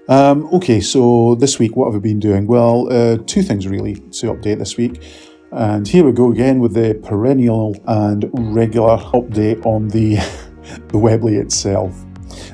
Okay, so this week, what have I been doing? Well, two things really to update this week. And here we go again with the perennial and regular update on the, the Webley itself.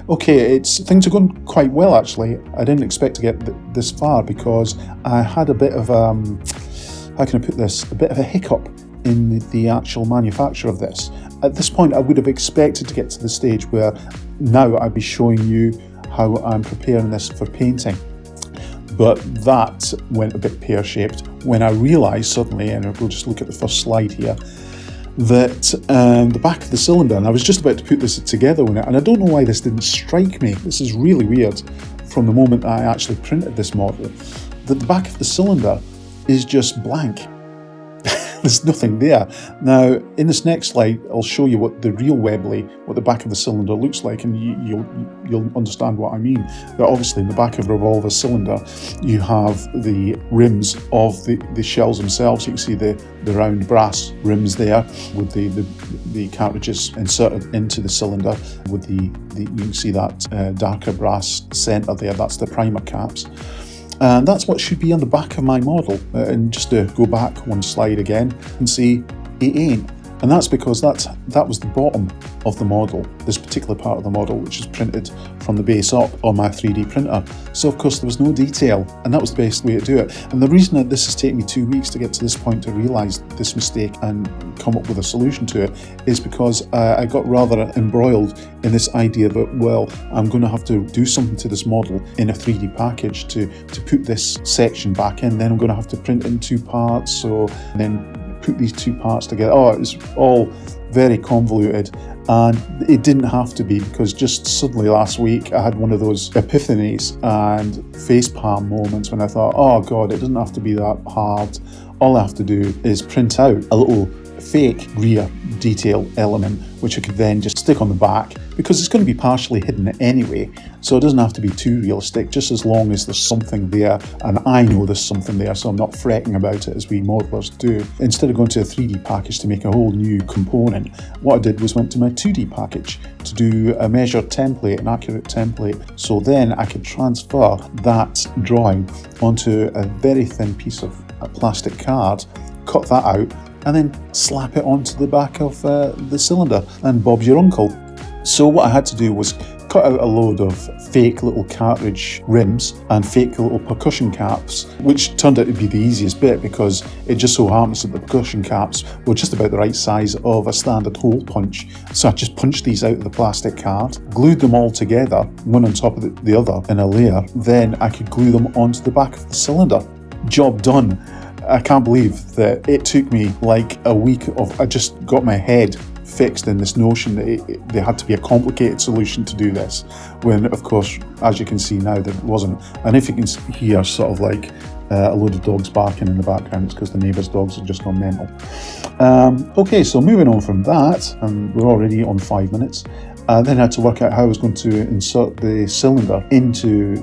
Okay, things are going quite well actually. I didn't expect to get this far because I had a bit of, how can I put this, a bit of a hiccup in the actual manufacture of this. At this point, I would have expected to get to the stage where now I'd be showing you how I'm preparing this for painting. But that went a bit pear-shaped when I realised suddenly, and we'll just look at the first slide here, that the back of the cylinder, and I was just about to put this together with it, and I don't know why this didn't strike me. This is really weird from the moment that I actually printed this model, that the back of the cylinder is just blank. There's nothing there. Now, in this next slide, I'll show you what the real Webley, what the back of the cylinder looks like, and you'll understand what I mean. But obviously, in the back of a revolver cylinder, you have the rims of the shells themselves. You can see the round brass rims there with the cartridges inserted into the cylinder. With you can see that darker brass centre there. That's the primer caps. And that's what should be on the back of my model. And just to go back one slide again and see, it ain't. And that's because that was the bottom of the model, this particular part of the model, which is printed from the base up on my 3D printer. So of course there was no detail, and that was the best way to do it. And the reason that this has taken me 2 weeks to get to this point to realise this mistake and come up with a solution to it is because I got rather embroiled in this idea that, well, I'm going to have to do something to this model in a 3D package to put this section back in. Then I'm going to have to print it in two parts, so and then put these two parts together. Oh, it was all very convoluted, and it didn't have to be, because just suddenly last week I had one of those epiphanies and facepalm moments when I thought, oh god, it doesn't have to be that hard. All I have to do is print out a little fake rear detail element, which I could then just stick on the back, because it's going to be partially hidden anyway, so it doesn't have to be too realistic, just as long as there's something there, and I know there's something there, so I'm not fretting about it as we modelers do. Instead of going to a 3D package to make a whole new component, what I did was went to my 2D package to do a measured template, an accurate template, so then I could transfer that drawing onto a very thin piece of a plastic card, cut that out, and then slap it onto the back of the cylinder, and Bob's your uncle. So what I had to do was cut out a load of fake little cartridge rims and fake little percussion caps, which turned out to be the easiest bit, because it just so happens that the percussion caps were just about the right size of a standard hole punch. So I just punched these out of the plastic card, glued them all together, one on top of the other in a layer, then I could glue them onto the back of the cylinder. Job done. I can't believe that it took me like a week I just got my head fixed in this notion that there had to be a complicated solution to do this, when of course, as you can see now, there wasn't. And if you can hear sort of like a load of dogs barking in the background, it's because the neighbours' dogs have just gone mental. Okay, so moving on from that, and we're already on 5 minutes. Then I had to work out how I was going to insert the cylinder into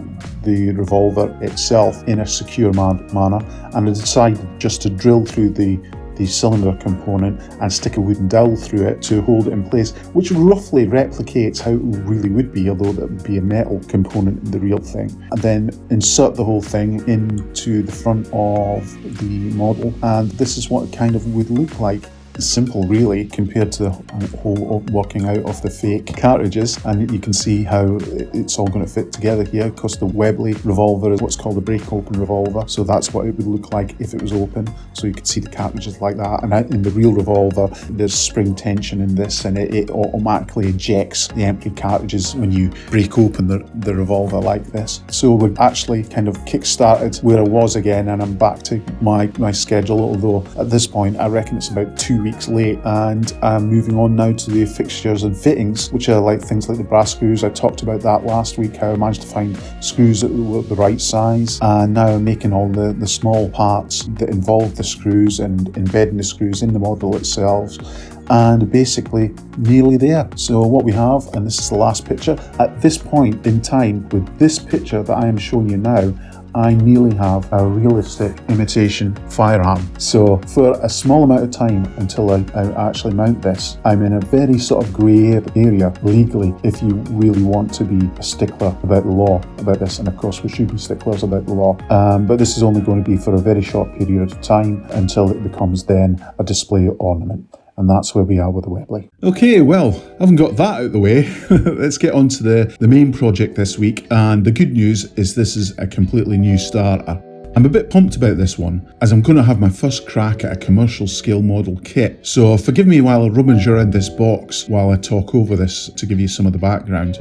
the revolver itself in a secure manner, and I decided just to drill through the cylinder component and stick a wooden dowel through it to hold it in place, which roughly replicates how it really would be, although that would be a metal component in the real thing. And then insert the whole thing into the front of the model, and this is what it kind of would look like. Simple really, compared to the whole working out of the fake cartridges, and you can see how it's all going to fit together here, because the Webley revolver is what's called a break open revolver, so that's what it would look like if it was open, so you could see the cartridges like that. And in the real revolver there's spring tension in this, and it automatically ejects the empty cartridges when you break open the revolver like this. So we've actually kind of kick-started where I was again, and I'm back to my schedule, although at this point I reckon it's about 2 weeks late, and I'm moving on now to the fixtures and fittings, which are like things like the brass screws. I talked about that last week, how I managed to find screws that were the right size, and now I'm making all the small parts that involve the screws and embedding the screws in the model itself, and basically nearly there. So what we have, and this is the last picture, at this point in time with this picture that I am showing you now, I nearly have a realistic imitation firearm. So for a small amount of time until I actually mount this, I'm in a very sort of grey area legally if you really want to be a stickler about the law about this, and of course we should be sticklers about the law, but this is only going to be for a very short period of time until it becomes then a display ornament. And that's where we are with the Webley. Okay, well, I haven't got that out of the way. Let's get on to the main project this week. And the good news is this is a completely new starter. I'm a bit pumped about this one, as I'm going to have my first crack at a commercial scale model kit. So forgive me while I rummage around this box while I talk over this to give you some of the background.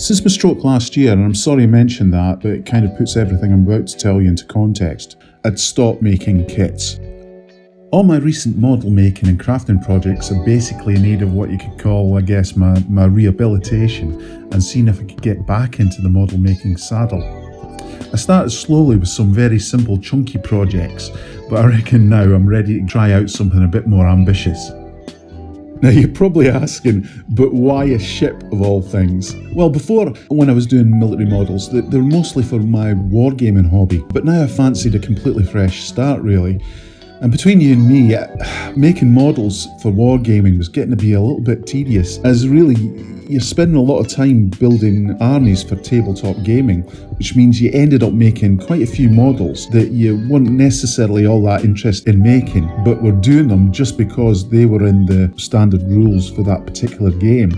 Since my stroke last year, and I'm sorry I mentioned that, but it kind of puts everything I'm about to tell you into context, I'd stopped making kits. All my recent model making and crafting projects are basically in need of what you could call, I guess, my rehabilitation and seeing if I could get back into the model making saddle. I started slowly with some very simple chunky projects, but I reckon now I'm ready to try out something a bit more ambitious. Now you're probably asking, but why a ship of all things? Well, before, when I was doing military models, they were mostly for my wargaming hobby, but now I fancied a completely fresh start really. And between you and me, making models for wargaming was getting to be a little bit tedious, as really you're spending a lot of time building armies for tabletop gaming, which means you ended up making quite a few models that you weren't necessarily all that interested in making, but were doing them just because they were in the standard rules for that particular game.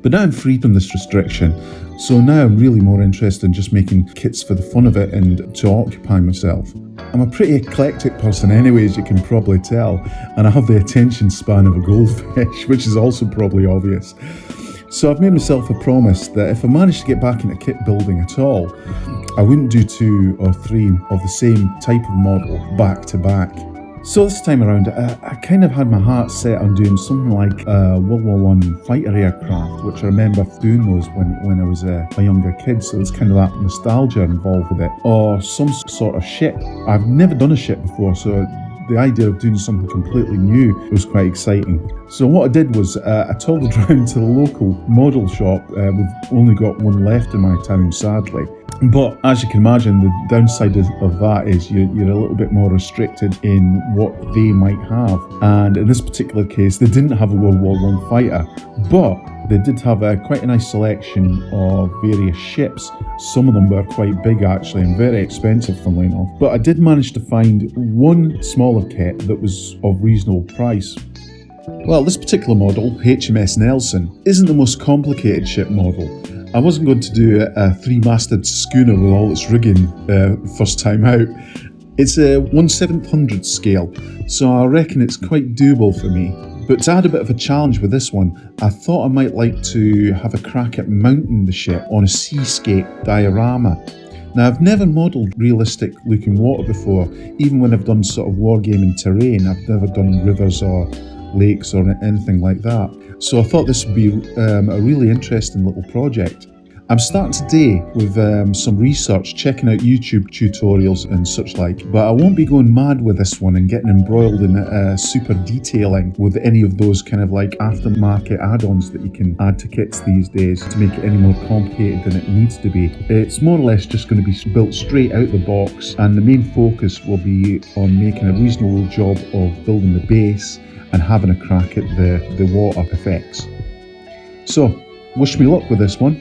But now I'm free from this restriction, so now I'm really more interested in just making kits for the fun of it and to occupy myself. I'm a pretty eclectic person anyway, as you can probably tell, and I have the attention span of a goldfish, which is also probably obvious. So I've made myself a promise that if I manage to get back into kit building at all, I wouldn't do 2 or 3 of the same type of model back to back. So this time around, I kind of had my heart set on doing something like World War I fighter aircraft, which I remember doing those when I was a younger kid, so there's kind of that nostalgia involved with it. Or some sort of ship. I've never done a ship before, so the idea of doing something completely new was quite exciting. So what I did was I toddled around to the local model shop. We've only got one left in my town, sadly. But as you can imagine, the downside of that is you're a little bit more restricted in what they might have. And in this particular case, they didn't have a World War I fighter, but they did have quite a nice selection of various ships. Some of them were quite big actually and very expensive, funnily enough. But I did manage to find one smaller kit that was of reasonable price. Well, this particular model, HMS Nelson, isn't the most complicated ship model. I wasn't going to do a 3-masted schooner with all its rigging first time out. It's a 1/700th scale, so I reckon it's quite doable for me. But to add a bit of a challenge with this one, I thought I might like to have a crack at mounting the ship on a seascape diorama. Now, I've never modelled realistic looking water before, even when I've done sort of wargaming terrain. I've never done rivers or lakes or anything like that. So I thought this would be a really interesting little project. I'm starting today with some research, checking out YouTube tutorials and such like, but I won't be going mad with this one and getting embroiled in super detailing with any of those kind of like aftermarket add-ons that you can add to kits these days to make it any more complicated than it needs to be. It's more or less just going to be built straight out the box, and the main focus will be on making a reasonable job of building the base and having a crack at the water effects. So, wish me luck with this one.